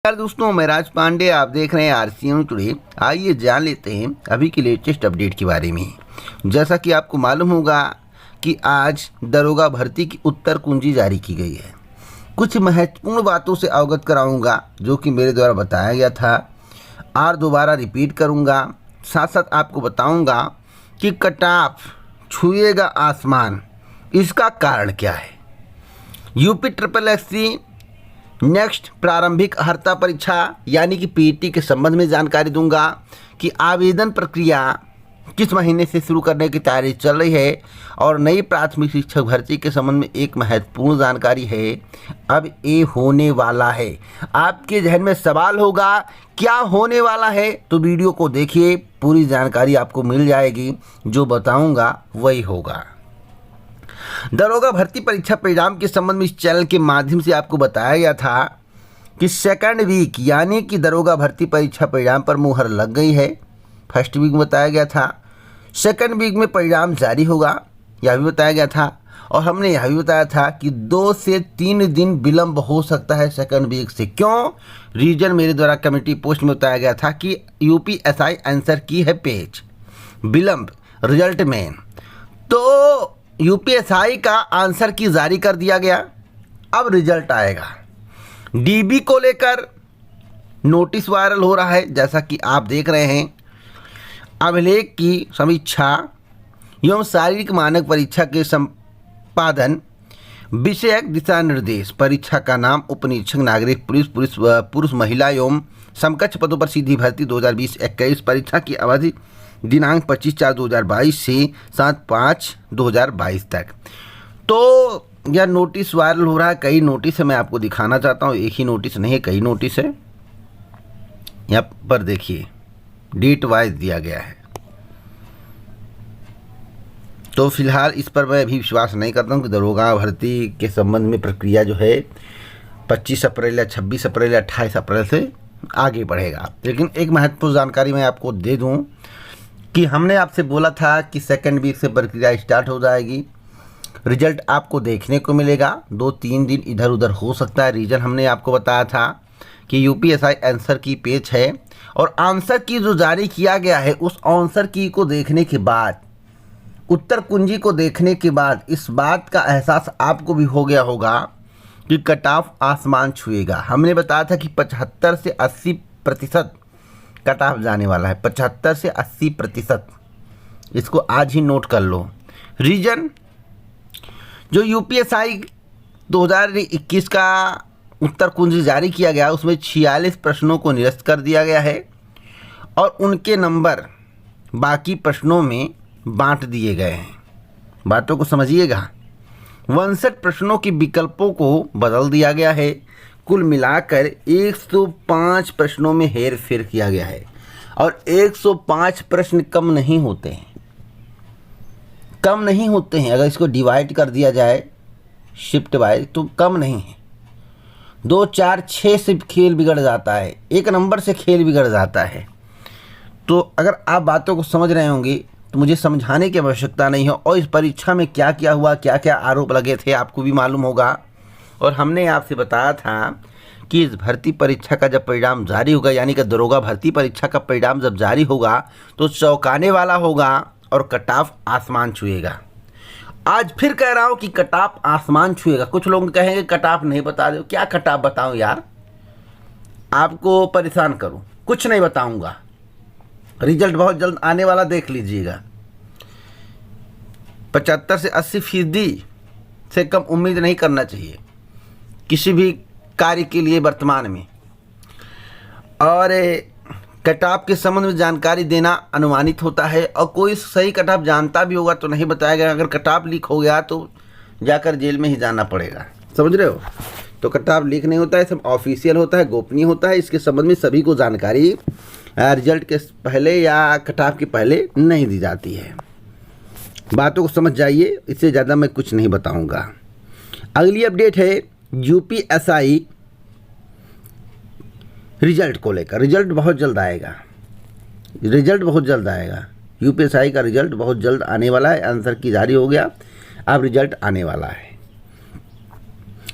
नमस्कार दोस्तों, मैं राज पांडे। आप देख रहे हैं आरसीएम टुडे। आइए जान लेते हैं अभी की लेटेस्ट अपडेट के बारे में। जैसा कि आपको मालूम होगा कि आज दरोगा भर्ती की उत्तर कुंजी जारी की गई है। कुछ महत्वपूर्ण बातों से अवगत कराऊंगा जो कि मेरे द्वारा बताया गया था और दोबारा रिपीट करूंगा। साथ साथ आपको बताऊंगा कि कटाफ छुएगा आसमान, इसका कारण क्या है। यूपी SSSC नेक्स्ट प्रारंभिक अर्हता परीक्षा यानी कि पीटी के संबंध में जानकारी दूंगा कि आवेदन प्रक्रिया किस महीने से शुरू करने की तैयारी चल रही है। और नई प्राथमिक शिक्षक भर्ती के संबंध में एक महत्वपूर्ण जानकारी है, अब ये होने वाला है। आपके जहन में सवाल होगा क्या होने वाला है, तो वीडियो को देखिए, पूरी जानकारी आपको मिल जाएगी। जो बताऊंगा वही होगा। दरोगा भर्ती परीक्षा परिणाम के संबंध में इस चैनल के माध्यम से आपको बताया गया था कि सेकंड वीक यानी कि दरोगा भर्ती परीक्षा परिणाम पर मुहर लग गई है। फर्स्ट वीक में बताया गया था, सेकंड वीक में परिणाम जारी होगा, यह भी बताया गया था। और हमने यह भी बताया था कि 2 से 3 दिन विलंब हो सकता है सेकंड वीक से। क्यों? रीजन मेरे द्वारा कमेटी पोस्ट में बताया गया था कि यूपीएसआई आंसर की है पेज विलंब रिजल्ट में। तो यूपीएसआई का आंसर की जारी कर दिया गया, अब रिजल्ट आएगा। डीबी को लेकर नोटिस वायरल हो रहा है, जैसा कि आप देख रहे हैं। अभिलेख की समीक्षा एवं शारीरिक मानक परीक्षा के संपादन विषयक दिशा निर्देश। परीक्षा का नाम उपनिरीक्षक नागरिक पुरुष महिला एवं समकक्ष पदों पर सीधी भर्ती 2020-21। परीक्षा की अवधि दिनांक 25/4/2022 से 7/5/2022 तक। तो यह नोटिस वायरल हो रहा है। कई नोटिस है, मैं आपको दिखाना चाहता हूँ। एक ही नोटिस नहीं है, कई नोटिस है। यहाँ पर देखिए डेट वाइज दिया गया है। तो फिलहाल इस पर मैं अभी विश्वास नहीं करता हूँ कि दरोगा भर्ती के संबंध में प्रक्रिया जो है 25 अप्रैल या 26 अप्रैल या 28 अप्रैल से आगे बढ़ेगा। लेकिन एक महत्वपूर्ण जानकारी मैं आपको दे दूँ कि हमने आपसे बोला था कि सेकंड वीक से प्रक्रिया स्टार्ट हो जाएगी। रिजल्ट आपको देखने को मिलेगा, 2-3 दिन इधर उधर हो सकता है। रीजन हमने आपको बताया था कि यूपीएसआई आंसर की पेज है और आंसर की जो जारी किया गया है उस आंसर की को देखने के बाद, उत्तर कुंजी को देखने के बाद इस बात का एहसास आपको भी हो गया होगा कि कट ऑफ आसमान छुएगा। हमने बताया था कि 75 से 80% कट ऑफ जाने वाला है। 75 से 80%, इसको आज ही नोट कर लो। रीजन जो यूपीएसआई 2021 का उत्तर कुंजी जारी किया गया उसमें 46 प्रश्नों को निरस्त कर दिया गया है और उनके नंबर बाकी प्रश्नों में बांट दिए गए हैं। बातों को समझिएगा। 62 प्रश्नों के विकल्पों को बदल दिया गया है। कुल मिलाकर 105 प्रश्नों में हेर फेर किया गया है। और 105 प्रश्न कम नहीं होते हैं, कम नहीं होते हैं। अगर इसको डिवाइड कर दिया जाए शिफ्ट वाइज तो कम नहीं है। 2, 4, 6 से खेल बिगड़ जाता है, एक नंबर से खेल बिगड़ जाता है। तो अगर आप बातों को समझ रहे होंगे तो मुझे समझाने की आवश्यकता नहीं है। और इस परीक्षा में क्या क्या हुआ, क्या क्या आरोप लगे थे, आपको भी मालूम होगा। और हमने आपसे बताया था कि इस भर्ती परीक्षा का जब परिणाम जारी होगा, यानी कि दरोगा भर्ती परीक्षा का परिणाम जब जारी होगा तो चौंकाने वाला होगा और कट ऑफ आसमान छुएगा। आज फिर कह रहा हूँ कि कट ऑफ आसमान छुएगा। कुछ लोग कहेंगे कट ऑफ नहीं बता दो। क्या कट ऑफ बताऊँ यार, आपको परेशान करूँ? कुछ नहीं बताऊँगा। रिजल्ट बहुत जल्द आने वाला, देख लीजिएगा। 75 से 80% से कम उम्मीद नहीं करना चाहिए किसी भी कार्य के लिए वर्तमान में। और कट ऑफ के संबंध में जानकारी देना अनुमानित होता है और कोई सही कट ऑफ जानता भी होगा तो नहीं बताएगा। अगर कट ऑफ लीक हो गया तो जाकर जेल में ही जाना पड़ेगा, समझ रहे हो। तो कट ऑफ लीक नहीं होता है, सब ऑफिशियल होता है, गोपनीय होता है। इसके संबंध में सभी को जानकारी रिजल्ट के पहले या कट ऑफ के पहले नहीं दी जाती है। बातों को समझ जाइए, इससे ज़्यादा मैं कुछ नहीं बताऊंगा। अगली अपडेट है यूपीएसआई रिजल्ट को लेकर। रिजल्ट बहुत जल्द आएगा, रिजल्ट बहुत जल्द आएगा। यूपीएसआई का रिजल्ट बहुत जल्द आने वाला है। आंसर की जारी हो गया, अब रिजल्ट आने वाला है।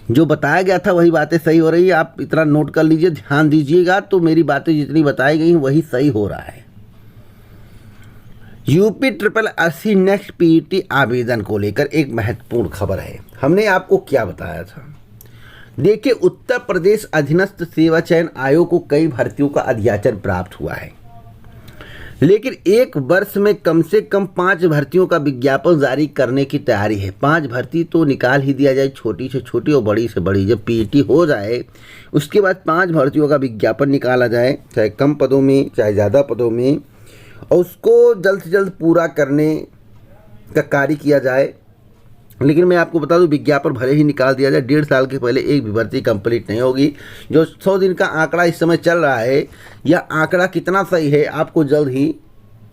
जो बताया गया था वही बातें सही हो रही है। आप इतना नोट कर लीजिए, ध्यान दीजिएगा, तो मेरी बातें जितनी बताई गई वही सही हो रहा है। यूपी 80 नेक्स्ट पीईटी आवेदन को लेकर एक महत्वपूर्ण खबर है। हमने आपको क्या बताया था? देखिए, उत्तर प्रदेश अधीनस्थ सेवा चयन आयोग को कई भर्तियों का अध्याचन प्राप्त हुआ है, लेकिन एक वर्ष में कम से कम 5 भर्तियों का विज्ञापन जारी करने की तैयारी है। 5 भर्ती तो निकाल ही दिया जाए, छोटी से छोटी और बड़ी से बड़ी। जब पीईटी हो जाए उसके बाद 5 भर्तियों का विज्ञापन निकाला जाए, चाहे कम पदों में चाहे ज़्यादा पदों में, और उसको जल्द से जल्द पूरा करने का कार्य किया जाए। लेकिन मैं आपको बता दूं, विज्ञापन भले ही निकाल दिया जाए, 1.5 साल के पहले एक भी भर्ती कंप्लीट नहीं होगी। जो 100 दिन का आंकड़ा इस समय चल रहा है, यह आंकड़ा कितना सही है आपको जल्द ही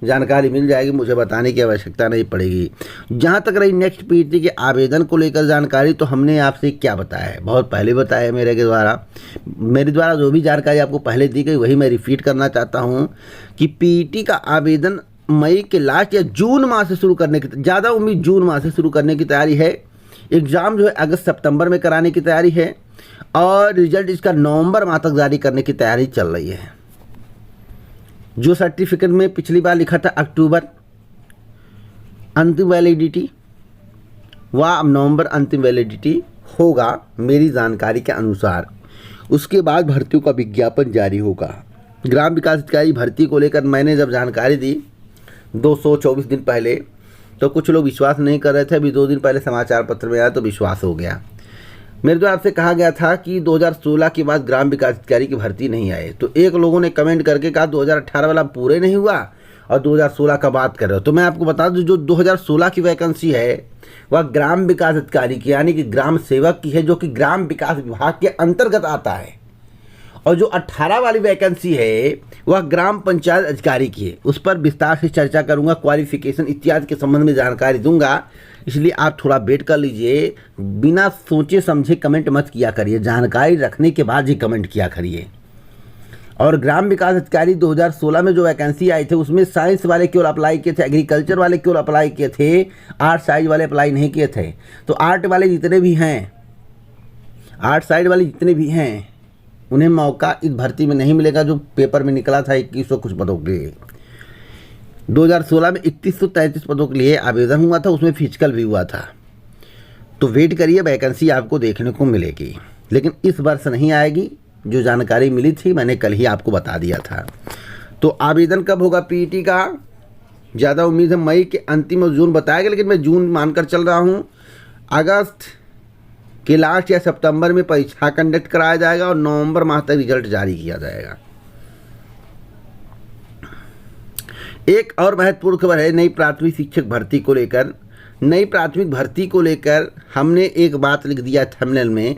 जानकारी मिल जाएगी, मुझे बताने की आवश्यकता नहीं पड़ेगी। जहां तक रही नेक्स्ट पीईटी के आवेदन को लेकर जानकारी, तो हमने आपसे क्या बताया है, बहुत पहले बताया है मेरे द्वारा जो भी जानकारी आपको पहले दी गई वही मैं रिपीट करना चाहता हूं कि पीईटी का आवेदन मई के लास्ट या जून माह से शुरू करने की, ज़्यादा उम्मीद जून माह से शुरू करने की तैयारी है। एग्ज़ाम जो है अगस्त सितंबर में कराने की तैयारी है, और रिजल्ट इसका नवंबर माह तक जारी करने की तैयारी चल रही है। जो सर्टिफिकेट में पिछली बार लिखा था अक्टूबर अंतिम वैलिडिटी, वह अब नवंबर अंतिम वैलिडिटी होगा मेरी जानकारी के अनुसार। उसके बाद भर्तियों का विज्ञापन जारी होगा। ग्राम विकास अधिकारी भर्ती को लेकर मैंने जब जानकारी दी 224 दिन पहले, तो कुछ लोग विश्वास नहीं कर रहे थे। अभी 2 दिन पहले समाचार पत्र में आया तो विश्वास हो गया। मेरे द्वारा आपसे कहा गया था कि 2016 के बाद ग्राम विकास अधिकारी की भर्ती नहीं आए, तो एक लोगों ने कमेंट करके कहा 2018 वाला पूरे नहीं हुआ और 2016 का बात कर रहे हो। तो मैं आपको बता दूं, जो 2016 की वैकेंसी है वह ग्राम विकास अधिकारी की यानी कि ग्राम सेवक की है, जो कि ग्राम विकास विभाग के अंतर्गत आता है। और जो 18 वाली वैकेंसी है वह ग्राम पंचायत अधिकारी की है। उस पर विस्तार से चर्चा करूंगा, क्वालिफिकेशन इत्यादि के संबंध में जानकारी दूंगा, इसलिए आप थोड़ा वेट कर लीजिए। बिना सोचे समझे कमेंट मत किया करिए, जानकारी रखने के बाद ही कमेंट किया करिए। और ग्राम विकास अधिकारी 2016 में जो वैकेंसी आई थे उसमें साइंस वाले केवल अप्लाई किए थे, एग्रीकल्चर वाले केवल अप्लाई किए थे, आर्ट साइड वाले अप्लाई नहीं किए थे। तो आर्ट वाले जितने भी हैं, आर्ट साइड वाले जितने भी हैं, उन्हें मौका इस भर्ती में नहीं मिलेगा जो पेपर में निकला था 2100 कुछ पदों के लिए। 2016 में 3133 पदों के लिए आवेदन हुआ था, उसमें फिजिकल भी हुआ था। तो वेट करिए, वैकेंसी आपको देखने को मिलेगी, लेकिन इस वर्ष नहीं आएगी। जो जानकारी मिली थी मैंने कल ही आपको बता दिया था। तो आवेदन कब होगा पीईटी का? ज़्यादा उम्मीद है मई के अंतिम और जून बताया गया, लेकिन मैं जून मानकर चल रहा हूँ। अगस्त के लास्ट या सितंबर में परीक्षा कंडक्ट कराया जाएगा और नवंबर माह तक रिजल्ट जारी किया जाएगा। एक और महत्वपूर्ण खबर है नई प्राथमिक शिक्षक भर्ती को लेकर। नई प्राथमिक भर्ती को लेकर हमने एक बात लिख दिया थंबनेल में,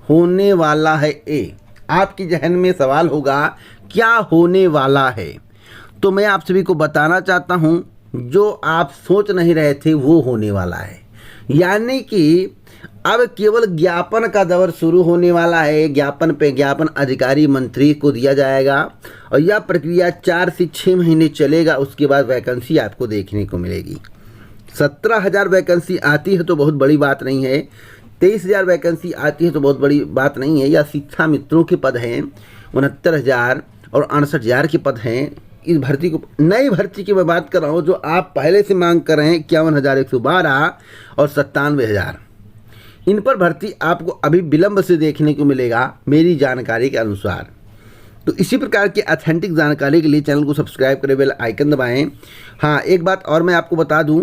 होने वाला है ए। आपकी जहन में सवाल होगा क्या होने वाला है, तो मैं आप सभी को बताना चाहता हूं, जो आप सोच नहीं रहे थे वो होने वाला है। यानी कि अब केवल ज्ञापन का दौर शुरू होने वाला है। ज्ञापन पे ज्ञापन अधिकारी मंत्री को दिया जाएगा और यह प्रक्रिया 4 से 6 महीने चलेगा। उसके बाद वैकेंसी आपको देखने को मिलेगी। 17,000 वैकेंसी आती है तो बहुत बड़ी बात नहीं है, 23,000 वैकेंसी आती है तो बहुत बड़ी बात नहीं है। या शिक्षा मित्रों के पद हैं 69,000 और 68,000 के पद हैं। इस भर्ती को, नई भर्ती की मैं बात कर रहा हूँ, जो आप पहले से मांग कर रहे हैं 51,112 और 97,000, इन पर भर्ती आपको अभी विलंब से देखने को मिलेगा मेरी जानकारी के अनुसार। तो इसी प्रकार की ऑथेंटिक जानकारी के लिए चैनल को सब्सक्राइब करें, बेल आइकन दबाएं। हाँ, एक बात और मैं आपको बता दूं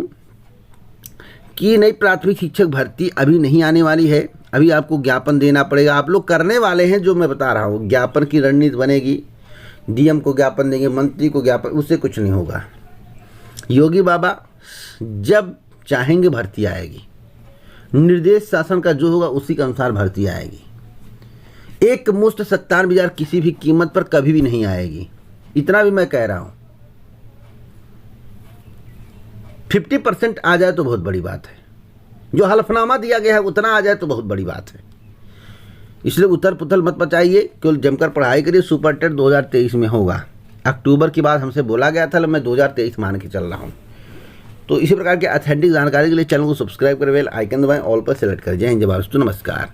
कि नई प्राथमिक शिक्षक भर्ती अभी नहीं आने वाली है। अभी आपको ज्ञापन देना पड़ेगा। आप लोग करने वाले हैं, जो मैं बता रहा हूँ, ज्ञापन की रणनीति बनेगी। डीएम को ज्ञापन देंगे, मंत्री को ज्ञापन, उससे कुछ नहीं होगा। योगी बाबा जब चाहेंगे भर्ती आएगी। निर्देश शासन का जो होगा उसी के अनुसार भर्ती आएगी। एक मुश्त 97,000 किसी भी कीमत पर कभी भी नहीं आएगी, इतना भी मैं कह रहा हूं। 50% आ जाए तो बहुत बड़ी बात है। जो हलफनामा दिया गया है उतना आ जाए तो बहुत बड़ी बात है। इसलिए उथल पुथल मत मचाइए, केवल जमकर पढ़ाई करिए। सुपर टेट 2023 में होगा। अक्टूबर के बाद हमसे बोला गया था, मैं 2023 मान के चल रहा हूँ। तो इसी प्रकार की ऑथेंटिक जानकारी के लिए चैनल को सब्सक्राइब करें, बेल आइकन दबाएं, ऑल पर सेलेक्ट करें। जय हिंद, जय भारत, नमस्कार।